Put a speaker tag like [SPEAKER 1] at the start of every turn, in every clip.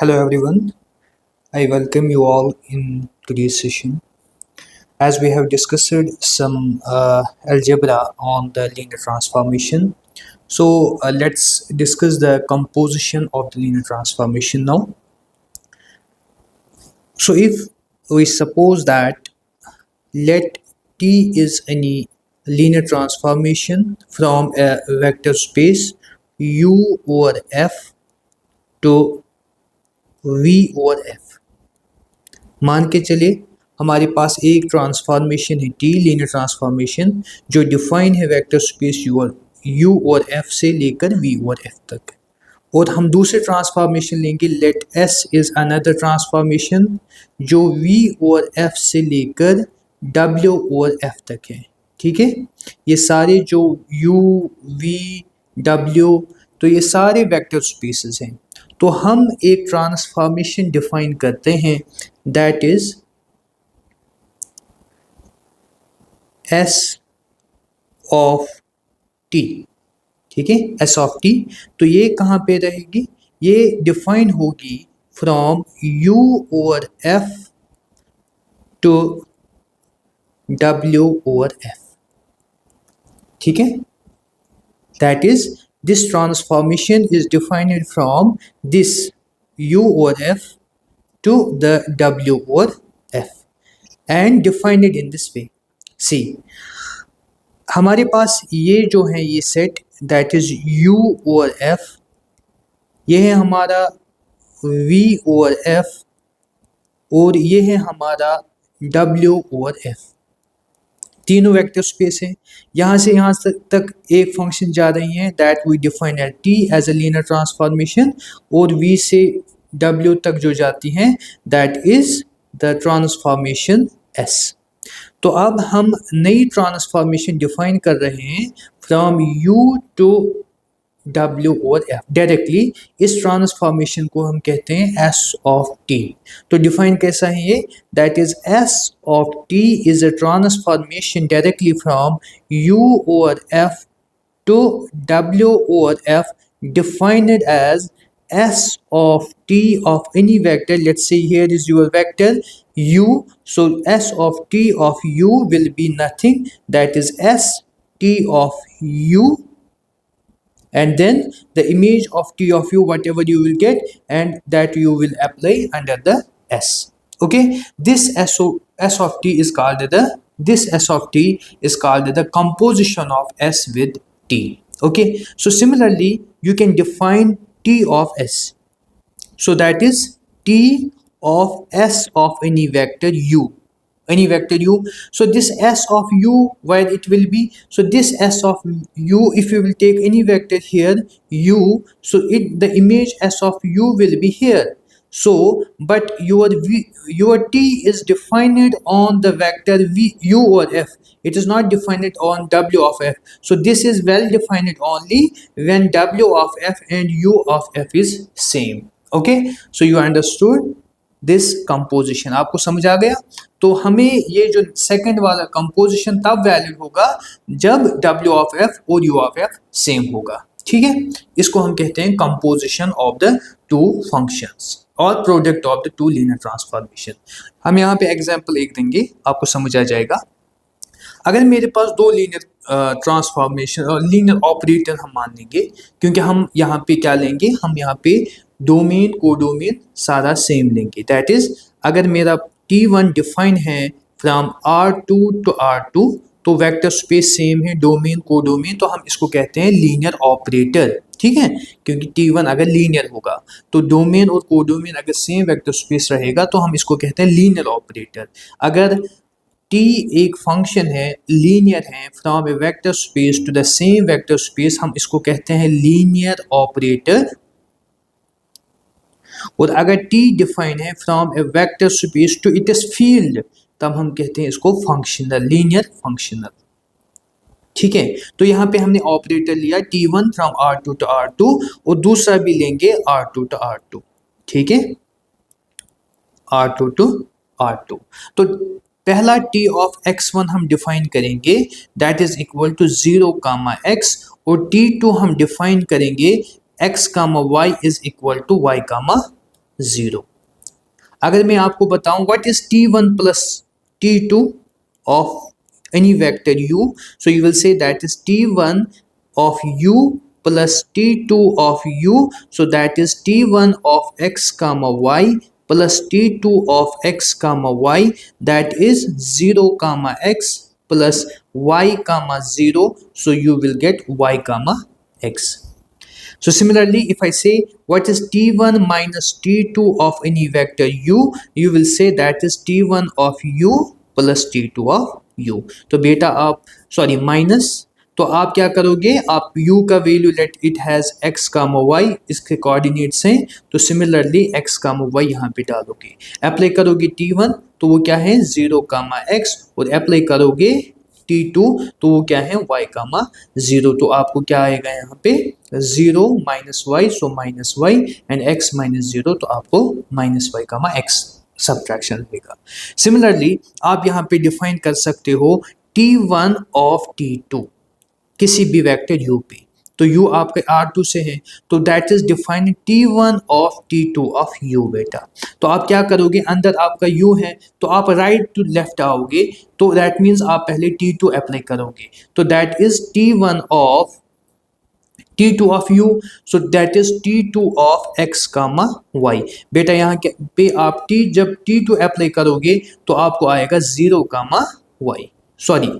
[SPEAKER 1] Hello everyone, I welcome you all in today's session. As we have discussed some algebra on the linear transformation, let's discuss the composition of the linear transformation now. So if we suppose that let T is any linear transformation from a vector space U over F to V over F, मान के चले हमारे पास एक transformation है T linear transformation जो define है vector space you और F से लेकर वी और एफ तक, और हम दूसरे ट्रांसफॉर्मेशन लेंगे let S is another transformation जो वी और एफ से लेकर डब्ल्यू और एफ तक है। ठीक है, ये सारे जो यू वी डब्ल्यू तो ये सारे वेक्टर स्पेसेस हैं। तो हम एक ट्रांसफॉर्मेशन डिफाइन करते हैं that is S of T. ठीक है, एस ऑफ टी तो ये कहाँ पे रहेगी, ये डिफाइन होगी from you over F two W over F. ठीक है, that is this transformation is defined from this u over f to the w over f and defined in this way. See, हमारे पास ये जो है ये set that is u over f, ये है हमारा v over f और ये है हमारा w over f। तीनों वेक्टर स्पेस है, यहाँ से यहाँ तक एक फंक्शन जा रही है that we define at T as a linear transformation, और v से w तक जो जाती हैं that is the transformation s। तो अब हम नई ट्रांसफॉर्मेशन डिफाइन कर रहे हैं फ्रॉम u टू w और f डायरेक्टली। इस ट्रांसफॉर्मेशन को हम कहते हैं s ऑफ t। तो डिफाइन कैसा है ये, that is s of t is a transformation directly from u over f to w over f defined as s of t of any vector. Let's say here is your vector u, so s of t of u will be nothing, that is s t of u, and then the image of t of u whatever you will get, and that you will apply under the s. Okay, this s of t is called the composition of s with t. Okay, so similarly you can define t of s, so that is t of s of any vector u, so this s of u, where it will be, so this s of u, if you will take any vector here u, so the image s of u will be here. So but your t is defined on the vector u or f, it is not defined on w of f. So this is well defined only when w of f and u of f is same. Okay, so you understood this composition, आपको समझ आ गया। तो हमें ये जो second वाला composition तब valid होगा जब w ऑफ f और u ऑफ f सेम होगा। ठीक है, इसको हम कहते हैं composition of the two functions और product of the two linear transformation. हम यहाँ पे एग्जांपल एक देंगे, आपको समझ आ जाएगा। अगर मेरे पास दो लीनियर ट्रांसफॉर्मेशन और लीनियर ऑपरेटर हम मान लेंगे, क्योंकि हम यहाँ पे क्या लेंगे, हम यहाँ पे डोमेन कोडोमेन सारा सेम लेंगे। दैट इज अगर मेरा T1 डिफाइन है फ्रॉम R2 टू R2 तो वेक्टर स्पेस सेम है, डोमेन कोडोमेन, तो हम इसको कहते हैं लीनियर ऑपरेटर। ठीक है, क्योंकि T1 अगर लीनियर होगा तो डोमेन और कोडोमेन अगर सेम वेक्टर स्पेस रहेगा तो हम इसको कहते हैं लीनियर ऑपरेटर। अगर T एक फंक्शन है, लीनियर है from a vector space to the same vector space, हम इसको कहते हैं लीनियर ऑपरेटर। और अगर T डिफाइन है from a vector space to its field, तब हम कहते हैं इसको फंक्शनल, लीनियर फंक्शनल। ठीक है, तो यहाँ पे हमने ऑपरेटर लिया T1 from R2 to R2 और दूसरा भी लेंगे R2 टू R2। ठीक है, R2 टू R2। तो पहला T ऑफ x1 हम डिफाइन करेंगे that is equal to 0 comma x, और T2 हम डिफाइन करेंगे x comma y is equal to y comma 0। अगर मैं आपको बताऊं what is t1 plus t2 of any vector u, so you will say that is t1 of u plus t2 of u, so that is t1 of x comma y plus t2 of x comma y, that is 0 comma x plus y comma 0, so you will get y comma x. So similarly, if I say what is t1 minus t2 of any vector u, you will say that is t1 of u plus t2 of u. तो बेटा आप sorry minus, तो आप क्या करोगे, आप u का value let it has x comma y, इसके कोऑर्डिनेट्स हैं, तो सिमिलरली x कामा y यहाँ पे डालोगे, अप्लाई करोगे t1 तो वो क्या है 0 कामा x, और अप्लाई करोगे t2 तो वो क्या है y कामा 0, तो आपको क्या आएगा यहाँ पे 0 minus Y, so minus Y and x minus 0, तो आपको minus Y comma x subtraction रहेगा। सिमिलरली आप यहाँ पे डिफाइन कर सकते हो t1 ऑफ t2 किसी भी वेक्टर u पे, तो u आपके R2 से है, तो that is defined t1 of t2 of u बेटा। तो आप क्या करोगे, अंदर आपका u है तो आप राइट टू लेफ्ट आओगे, तो दैट मीन्स आप पहले t2 अप्लाई करोगे, तो that is t1 of t2 of u, so that is t2 of x comma y। बेटा यहाँ पे आप जब t2 अप्लाई करोगे तो आपको आएगा 0 कामा y, सॉरी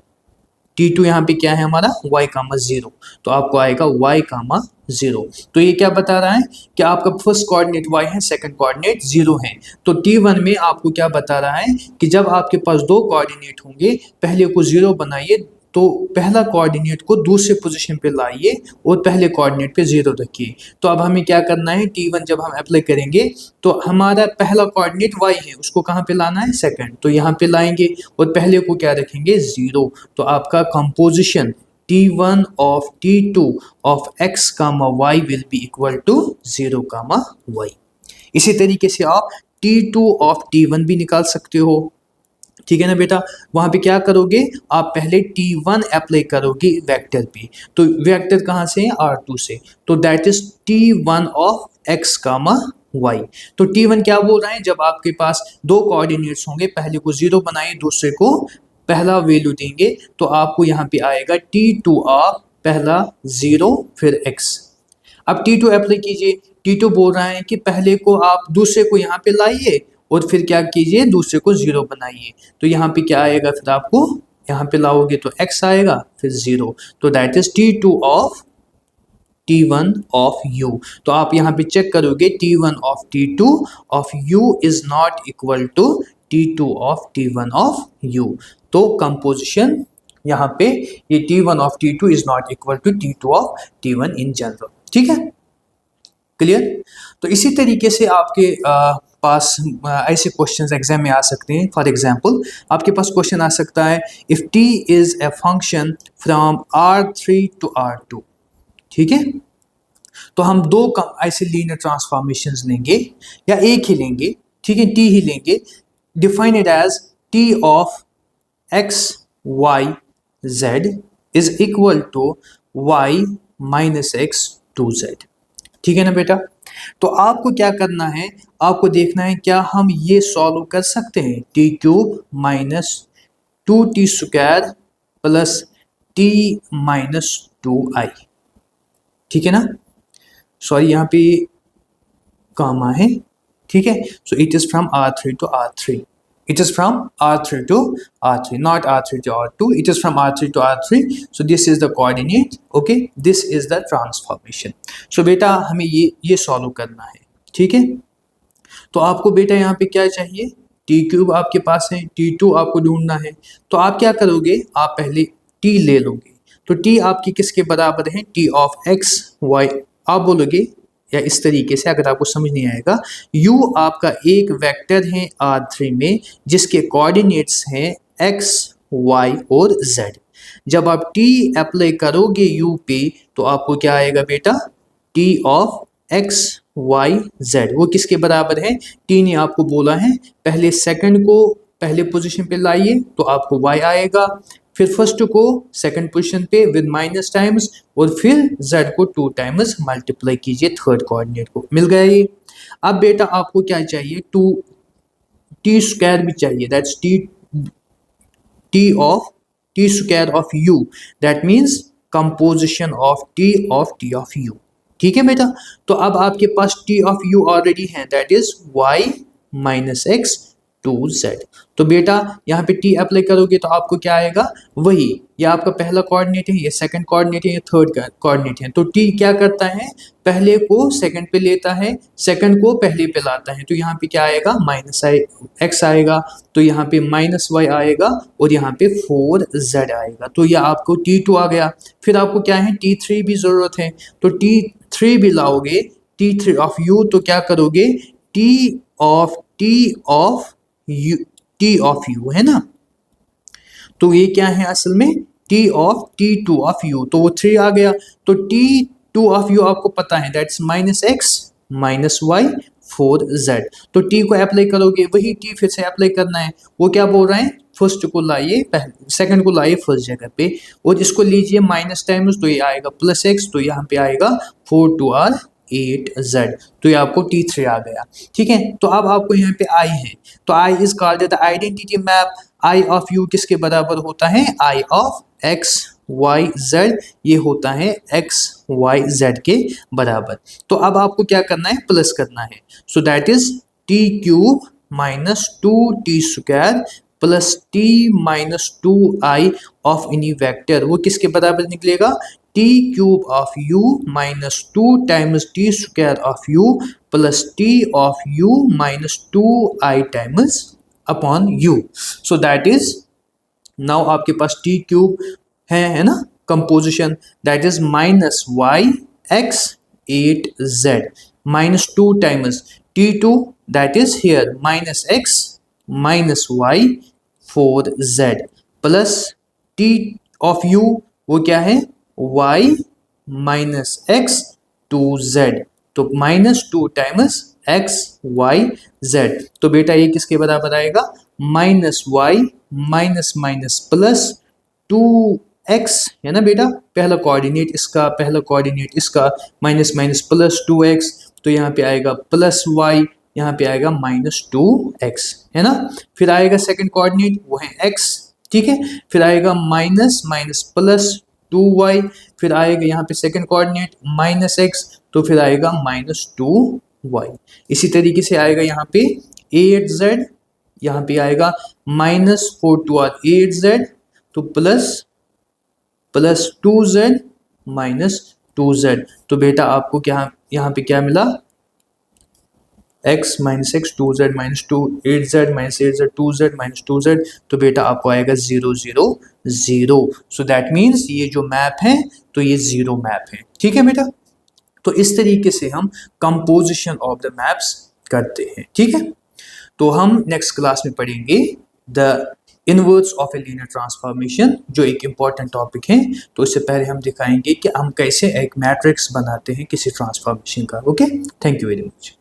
[SPEAKER 1] t2 यहाँ पे क्या है हमारा y कामा 0, तो आपको आएगा y कामा 0। तो ये क्या बता रहा है कि आपका फर्स्ट कोऑर्डिनेट y है, सेकंड कोऑर्डिनेट 0 है, तो t1 में आपको क्या बता रहा है कि जब आपके पास दो कोऑर्डिनेट होंगे, पहले को 0 बनाइए, तो पहला कोऑर्डिनेट को दूसरे पोजीशन पे लाइए और पहले कोऑर्डिनेट पे 0 रखिए। तो अब हमें क्या करना है, t1 जब हम अप्लाई करेंगे तो हमारा पहला कोऑर्डिनेट y है, उसको कहाँ पे लाना है सेकंड, तो यहाँ पे लाएंगे और पहले को क्या रखेंगे 0, तो आपका composition t1 of t2 of x comma y will be equal to 0 comma y। इसी तरीके से आप t2 ऑफ t1 भी निकाल सकते हो, ठीक है ना बेटा। वहां पे क्या करोगे, आप पहले t1 अप्लाई करोगे वेक्टर पे, तो वेक्टर कहाँ से है R2 से, तो that is t1 of x comma y। तो t1 क्या बोल रहा है, जब आपके पास दो कोऑर्डिनेट्स होंगे, पहले को 0 बनाइए, दूसरे को पहला वैल्यू देंगे, तो आपको यहाँ पे आएगा t2 ऑफ पहला 0 फिर x। अब t2 अप्लाई कीजिए, t2 बोल रहा है कि पहले को आप दूसरे को यहाँ पे लाइए और फिर क्या कीजिए, दूसरे को 0 बनाइए, तो यहाँ पे क्या आएगा, फिर आपको यहाँ पे लाओगे तो x आएगा फिर 0, तो that is t2 of t1 of u। तो आप यहाँ पे चेक करोगे t1 of t2 of u is not equal to t2 of t1 of u, तो कंपोजिशन यहाँ पे ये t1 of t2 is not equal to t2 of t1 in general, ठीक है, क्लियर। तो इसी तरीके से आपके पास ऐसे क्वेश्चंस एग्जाम में आ सकते हैं। फॉर एग्जांपल आपके पास क्वेश्चन आ सकता है, if t is a function from R3 to R2, ठीक है, तो हम दो ऐसे लीनियर ट्रांसफॉर्मेशंस लेंगे या एक ही लेंगे, ठीक है, t ही लेंगे, define it as t of x y z is equal to y minus x to z, ठीक है ना बेटा। तो आपको क्या करना है, आपको देखना है क्या हम ये सॉल्व कर सकते हैं, T cube minus 2t square plus t minus 2i, ठीक है ना, सॉरी यहाँ पे कामा है, ठीक है, so it is from R3 to R3, it is from R3 to R3, not R3 to R2, it is from R3 to R3, so this is the coordinate, okay, this is the transformation। so बेटा हमें ये solve करना है, ठीक है। तो आपको बेटा यहाँ पे क्या चाहिए, t क्यूब आपके पास है, t2 आपको ढूंढना है, तो आप क्या करोगे, आप पहले t ले लोगे, तो t आपकी किसके बराबर है, t ऑफ x y, आप बोलोगे या इस तरीके से, अगर आपको समझ नहीं आएगा, u आपका एक वेक्टर है R3 में जिसके कोऑर्डिनेट्स हैं x, y और z। जब आप t अप्लाई करोगे u पे तो आपको क्या आएगा बेटा, t of x, y, z, वो किसके बराबर है, t ने आपको बोला है पहले सेकंड को पहले पोजीशन पे लाइए तो आपको y आएगा, फिर फर्स्ट को सेकंड पोजीशन पे विद माइनस टाइम्स और फिर z को 2 टाइम्स मल्टीप्लाई कीजिए थर्ड कोऑर्डिनेट को, मिल गया ये। अब बेटा आपको क्या चाहिए, टू टी स्क्वायर भी चाहिए, that's T T of T square of U, that means composition of T of U. ठीक है बेटा, तो अब आपके पास टी ऑफ यू ऑलरेडी है, that is Y minus X two Z. तो बेटा यहाँ पे टी अप्लाई करोगे तो आपको क्या आएगा, वही, ये आपका पहला कोऑर्डिनेट है, ये सेकंड कोऑर्डिनेट है, ये थर्ड कोऑर्डिनेट है। तो टी क्या करता है, पहले को सेकंड पे लेता है, सेकंड को पहले पे लाता है। तो यहाँ पे क्या आएगा, माइनस एक्स आएगा, तो यहाँ पे माइनस वाई आएगा, और यहाँ पे 4z आएगा। तो ये आपको T2 आ गया। फिर आपको क्या है, T3 भी जरूरत है, तो T3 भी लाओगे, T3 ऑफ यू, तो क्या करोगे, टी ऑफ यू है ना, तो ये क्या है असल में, T2 ऑफ यू, तो वो 3 आ गया। तो T2 ऑफ यू आपको पता है, that's minus X minus Y 4z। तो T को अप्लाई करोगे, वही T फिर से अप्लाई करना है। वो क्या बोल रहे हैं, फर्स्ट को लाइए सेकंड को लाइए फर्स्ट जगह पे, और इसको लीजिए माइनस टाइम्स, तो ये आएगा प्लस एक्स, तो यहाँ पे आएगा 4 2 आर 8z, तो ये आपको T3 आ गया। ठीक है, तो अब आपको यहाँ पे I है, तो I is called the identity map. I of you किसके बराबर होता है, I of x y z, ये होता है x y z के बराबर। तो अब आपको क्या करना है, प्लस करना है, so that is t cube minus 2t square plus t minus 2i of any vector, वो किसके बराबर निकलेगा, t cube of u minus 2 times t square of u plus t of u minus 2i times upon u। So that is, now आपके पास t cube है ना, composition, that is minus Y X 8z minus 2 times T2, that is here minus X minus Y 4z plus t of u, वो क्या है, y minus X 2z, तो minus 2 times x y z। तो बेटा ये किसके बराबर आएगा, minus Y minus minus plus 2x है ना बेटा, पहला कोऑर्डिनेट इसका, पहला कोऑर्डिनेट इसका, माइनस माइनस प्लस 2x, तो यहाँ पे आएगा प्लस y, यहाँ पे आएगा माइनस 2x है ना। फिर आएगा सेकंड कोऑर्डिनेट, वो है x, ठीक है, फिर आएगा माइनस माइनस प्लस 2y, फिर आएगा यहाँ पे सेकंड कोऑर्डिनेट माइनस x, तो फिर आएगा माइनस 2y। इसी तरीके से आएगा यहाँ पे 8z, यहाँ पे आएगा माइनस 4 2 आर 8z, तो प्लस 2z माइनस 2z। तो बेटा आपको क्या यहाँ पे क्या मिला, x minus X 2z minus 2 8z minus 8z 2z minus 2z, तो बेटा आपको आएगा 0 0 0। सो दैट मीन्स ये जो मैप है, तो ये जीरो मैप है। ठीक है बेटा, तो इस तरीके से हम कंपोजिशन ऑफ द मैप्स करते हैं। ठीक है, तो हम नेक्स्ट क्लास में पढ़ेंगे the inverse of a linear transformation, जो एक इम्पॉर्टेंट टॉपिक है। तो इससे पहले हम दिखाएंगे कि हम कैसे एक मैट्रिक्स बनाते हैं किसी ट्रांसफॉर्मेशन का। Okay, thank you very much.